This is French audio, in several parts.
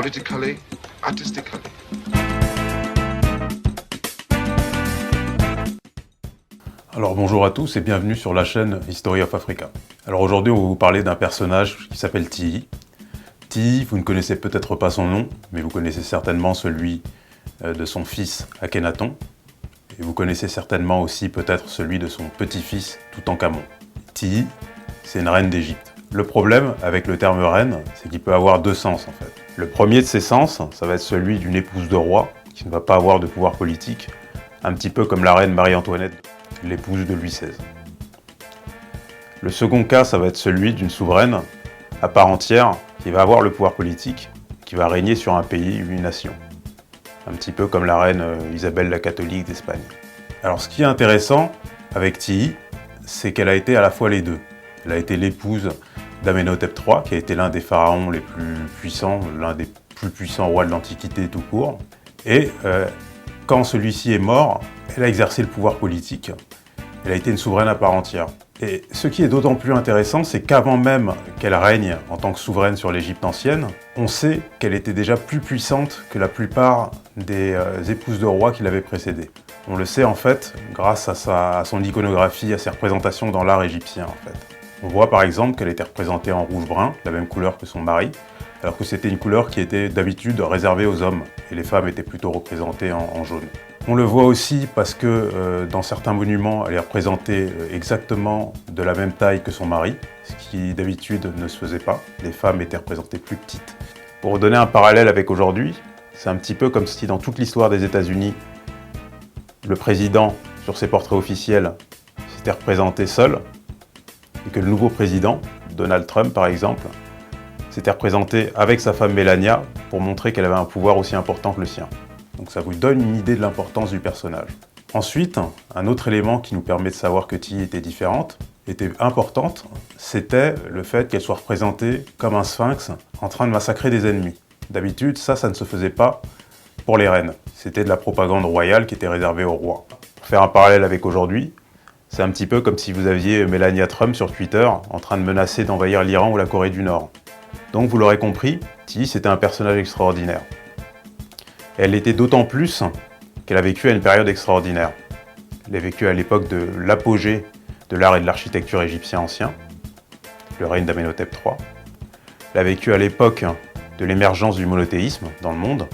politically, artistically. Alors bonjour à tous et bienvenue sur la chaîne History of Africa. Alors aujourd'hui on va vous parler d'un personnage qui s'appelle Tiyi. Tiyi, vous ne connaissez peut-être pas son nom, mais vous connaissez certainement celui de son fils Akhenaton. Et vous connaissez certainement aussi peut-être celui de son petit-fils Toutankhamon. Tiyi, c'est une reine d'Égypte. Le problème avec le terme reine, c'est qu'il peut avoir deux sens en fait. Le premier de ces sens, ça va être celui d'une épouse de roi, qui ne va pas avoir de pouvoir politique, un petit peu comme la reine Marie-Antoinette, l'épouse de Louis XVI. Le second cas, ça va être celui d'une souveraine à part entière, qui va avoir le pouvoir politique, qui va régner sur un pays ou une nation. Un petit peu comme la reine Isabelle la catholique d'Espagne. Alors ce qui est intéressant avec Tiyi, c'est qu'elle a été à la fois les deux. Elle a été l'épouse d'Amenhotep III, qui a été l'un des pharaons les plus puissants, l'un des plus puissants rois de l'Antiquité tout court. Et quand celui-ci est mort, elle a exercé le pouvoir politique. Elle a été une souveraine à part entière. Et ce qui est d'autant plus intéressant, c'est qu'avant même qu'elle règne en tant que souveraine sur l'Égypte ancienne, on sait qu'elle était déjà plus puissante que la plupart des épouses de rois qui l'avaient précédée. On le sait en fait grâce à son iconographie, à ses représentations dans l'art égyptien en fait. On voit par exemple qu'elle était représentée en rouge-brun, la même couleur que son mari, alors que c'était une couleur qui était d'habitude réservée aux hommes, et les femmes étaient plutôt représentées en jaune. On le voit aussi parce que dans certains monuments, elle est représentée exactement de la même taille que son mari, ce qui d'habitude ne se faisait pas. Les femmes étaient représentées plus petites. Pour donner un parallèle avec aujourd'hui, c'est un petit peu comme si dans toute l'histoire des États-Unis, le président, sur ses portraits officiels, s'était représenté seul, et que le nouveau président, Donald Trump par exemple, s'était représenté avec sa femme Melania pour montrer qu'elle avait un pouvoir aussi important que le sien. Donc ça vous donne une idée de l'importance du personnage. Ensuite, un autre élément qui nous permet de savoir que Tiyi était différente, était importante, c'était le fait qu'elle soit représentée comme un sphinx en train de massacrer des ennemis. D'habitude, ça ne se faisait pas pour les reines. C'était de la propagande royale qui était réservée aux rois. Pour faire un parallèle avec aujourd'hui, c'est un petit peu comme si vous aviez Melania Trump sur Twitter en train de menacer d'envahir l'Iran ou la Corée du Nord. Donc vous l'aurez compris, Tiyi c'était un personnage extraordinaire. Elle l'était d'autant plus qu'elle a vécu à une période extraordinaire. Elle a vécu à l'époque de l'apogée de l'art et de l'architecture égyptien ancien, le règne d'Amenhotep III. Elle a vécu à l'époque de l'émergence du monothéisme dans le monde.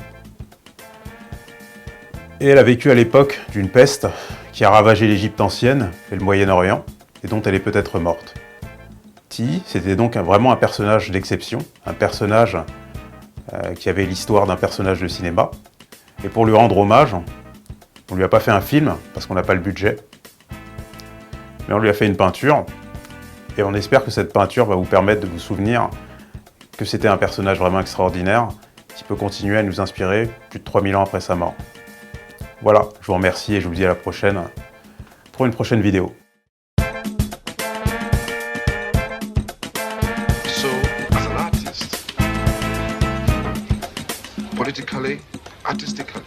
Et elle a vécu à l'époque d'une peste qui a ravagé l'Égypte ancienne et le Moyen-Orient, et dont elle est peut-être morte. Tiyi, c'était donc vraiment un personnage d'exception, un personnage qui avait l'histoire d'un personnage de cinéma. Et pour lui rendre hommage, on ne lui a pas fait un film, parce qu'on n'a pas le budget, mais on lui a fait une peinture, et on espère que cette peinture va vous permettre de vous souvenir que c'était un personnage vraiment extraordinaire, qui peut continuer à nous inspirer plus de 3000 ans après sa mort. Voilà, je vous remercie et je vous dis à la prochaine pour une prochaine vidéo. So, as an artist, politically, artistically.